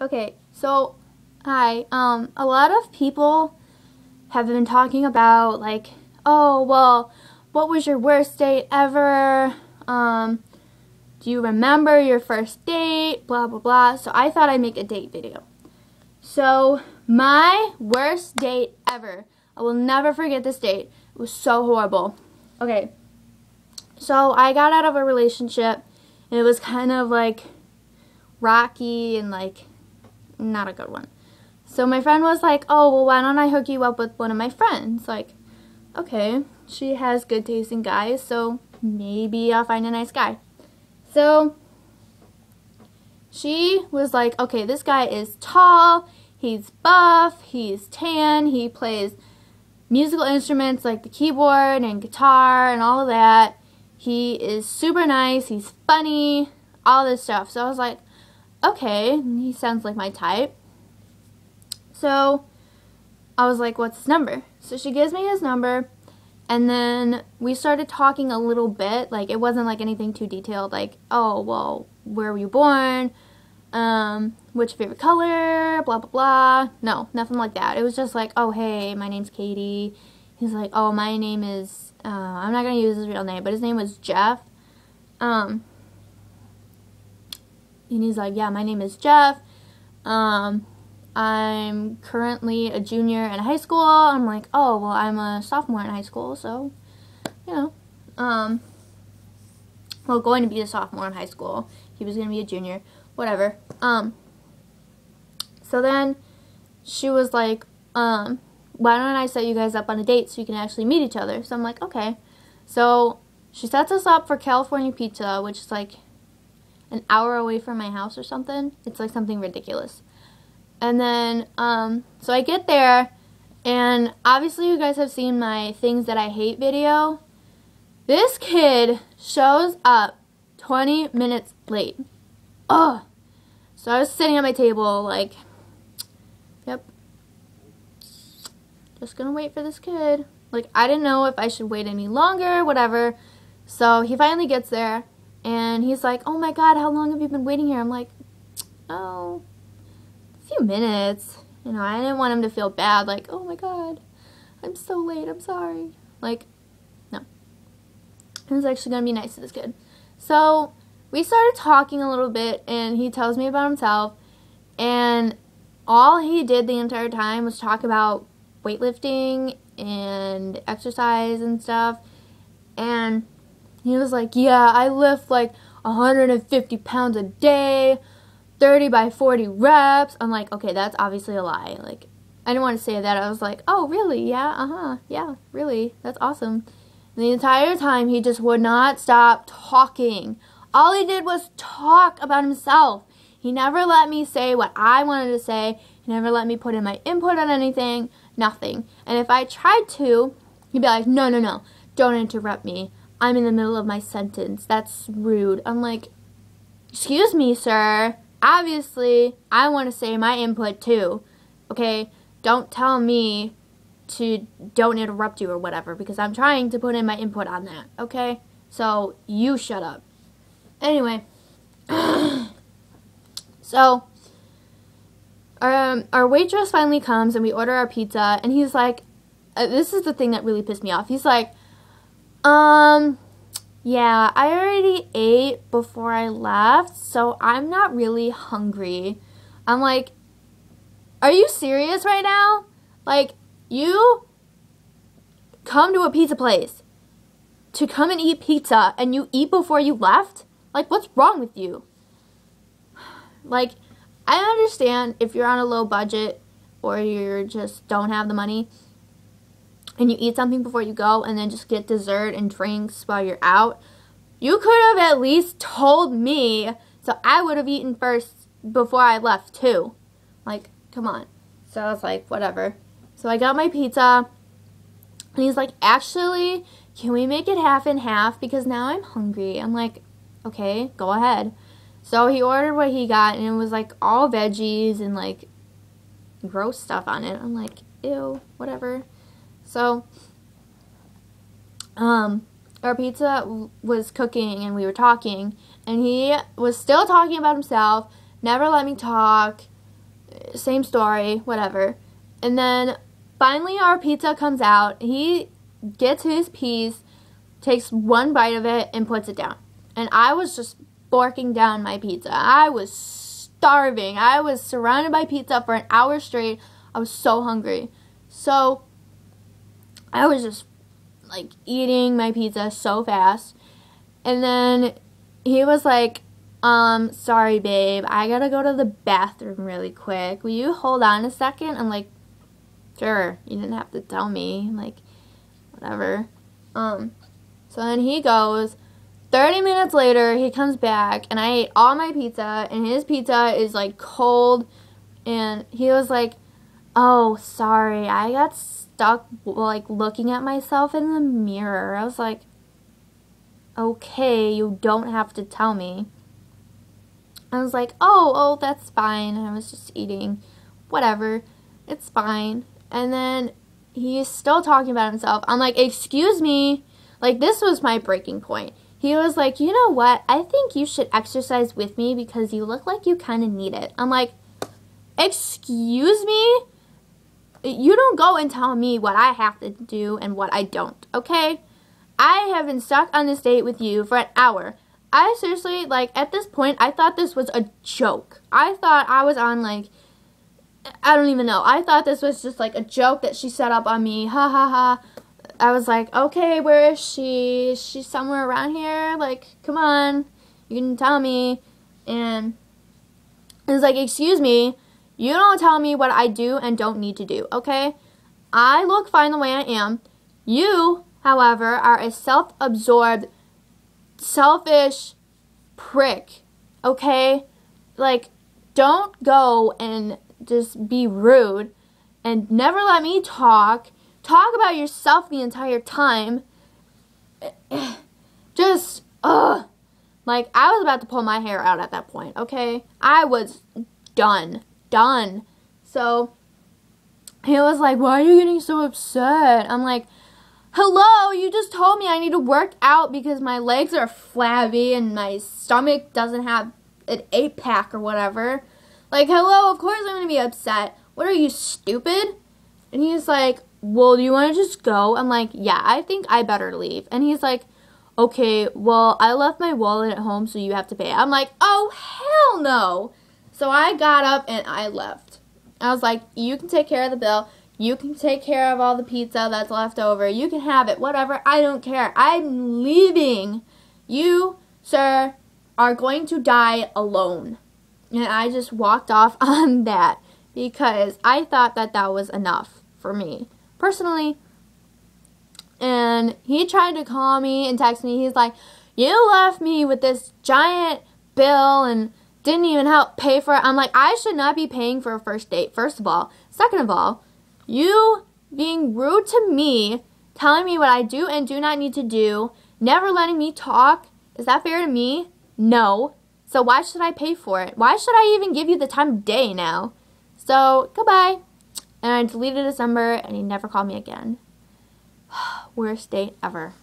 Okay, so hi. A lot of people have been talking about like, oh well, what was your worst date ever? Do you remember your first date? Blah blah blah. So I thought I'd make a date video. So my worst date ever. I will never forget this date. It was so horrible. Okay. So I got out of a relationship and it was kind of like rocky and like not a good one. So my friend was like, oh, well, why don't I hook you up with one of my friends? Like, okay, she has good taste in guys, so maybe I'll find a nice guy. So she was like, okay, this guy is tall, he's buff, he's tan, he plays musical instruments like the keyboard and guitar and all of that. He is super nice, he's funny, all this stuff. So I was like, okay, he sounds like my type. So I was like, what's his number? So she gives me his number, and then we started talking a little bit. Like, it wasn't like anything too detailed, like, oh, well, where were you born? What's your favorite color? Blah, blah, blah. No, nothing like that. It was just like, oh, hey, my name's Katie. He's like, oh, my name is, I'm not going to use his real name, but his name was Jeff. And he's like, yeah, my name is Jeff. I'm currently a junior in high school. I'm like, oh, well, I'm a sophomore in high school, so, you know, well, going to be a sophomore in high school. He was going to be a junior, whatever. So then she was like, why don't I set you guys up on a date so you can actually meet each other? So I'm like, okay. So she sets us up for California Pizza, which is like an hour away from my house or something. It's like something ridiculous. And then, so I get there, and obviously you guys have seen my things that I hate video. This kid shows up 20 minutes late. Ugh. So I was sitting at my table like, yep, just gonna wait for this kid. Like, I didn't know if I should wait any longer, whatever. So he finally gets there, and he's like, oh my god, how long have you been waiting here? I'm like, oh, few minutes. You know, I didn't want him to feel bad, like, oh my god, I'm so late, I'm sorry. Like, no. I was actually gonna be nice to this kid. So we started talking a little bit, and he tells me about himself, and all he did the entire time was talk about weightlifting and exercise and stuff. And he was like, yeah, I lift like 150 pounds a day, 30 by 40 reps. I'm like, okay, that's obviously a lie. Like, I didn't want to say that. I was like, oh, really? Yeah, yeah, really. That's awesome. And the entire time, he just would not stop talking. All he did was talk about himself. He never let me say what I wanted to say. He never let me put in my input on anything. Nothing. And if I tried to, he'd be like, no, no, no. Don't interrupt me. I'm in the middle of my sentence. That's rude. I'm like, excuse me, sir. Obviously, I want to say my input too, okay? Don't tell me to don't interrupt you or whatever, because I'm trying to put in my input on that, okay? So, you shut up. Anyway, so, our waitress finally comes, and we order our pizza, and he's like, this is the thing that really pissed me off. He's like, yeah, I already ate before I left, so I'm not really hungry. I'm like, are you serious right now? Like, you come to a pizza place to come and eat pizza, and you eat before you left? Like, what's wrong with you? Like, I understand if you're on a low budget or you just don't have the money, and you eat something before you go and then just get dessert and drinks while you're out. You could have at least told me, so I would have eaten first before I left too. Like, come on. So I was like, whatever. So I got my pizza, and he's like, actually, can we make it half and half, because now I'm hungry. I'm like, okay, go ahead. So he ordered what he got, and it was like all veggies and like gross stuff on it. I'm like, ew, whatever. So, our pizza was cooking, and we were talking, and he was still talking about himself, never let me talk, same story, whatever. And then finally our pizza comes out. He gets his piece, takes one bite of it, and puts it down. And I was just forking down my pizza. I was starving. I was surrounded by pizza for an hour straight. I was so hungry. So I was just like eating my pizza so fast. And then he was like, sorry babe, I gotta go to the bathroom really quick. Will you hold on a second? I'm like, sure, you didn't have to tell me. Like, whatever. So then he goes. 30 minutes later, he comes back, and I ate all my pizza, and his pizza is, like, cold, and he was like, oh, sorry, I got stuck, like, looking at myself in the mirror. I was like, okay, you don't have to tell me. I was like, oh, that's fine. I was just eating. Whatever. It's fine. And then he's still talking about himself. I'm like, excuse me. Like, this was my breaking point. He was like, you know what? I think you should exercise with me because you look like you kind of need it. I'm like, excuse me? You don't go and tell me what I have to do and what I don't, okay? I have been stuck on this date with you for an hour. I seriously, like, at this point, I thought this was a joke. I thought I was on, like, I don't even know. I thought this was just, like, a joke that she set up on me. Ha, ha, ha. I was like, okay, where is she? Is she somewhere around here? Like, come on. You can tell me. And it was like, excuse me. You don't tell me what I do and don't need to do, okay? I look fine the way I am. You, however, are a self-absorbed, selfish prick, okay? Like, don't go and just be rude and never let me talk. Talk about yourself the entire time. Just, like, I was about to pull my hair out at that point, okay? I was done. So, he was like, why are you getting so upset? I'm like, hello, you just told me I need to work out because my legs are flabby and my stomach doesn't have an 8-pack or whatever. Like, hello, of course I'm going to be upset. What are you, stupid? And he's like, well, do you want to just go? I'm like, yeah, I think I better leave. And he's like, okay, well, I left my wallet at home, so you have to pay. I'm like, oh, hell no. So I got up and I left. I was like, you can take care of the bill. You can take care of all the pizza that's left over. You can have it, whatever. I don't care. I'm leaving. You, sir, are going to die alone. And I just walked off on that because I thought that that was enough for me. Personally, and he tried to call me and text me. He's like, you left me with this giant bill and didn't even help pay for it. I'm like, I should not be paying for a first date, first of all. Second of all, you being rude to me, telling me what I do and do not need to do, never letting me talk, is that fair to me? No. So why should I pay for it? Why should I even give you the time of day now? So, goodbye. And I deleted his number, and he never called me again. Worst date ever.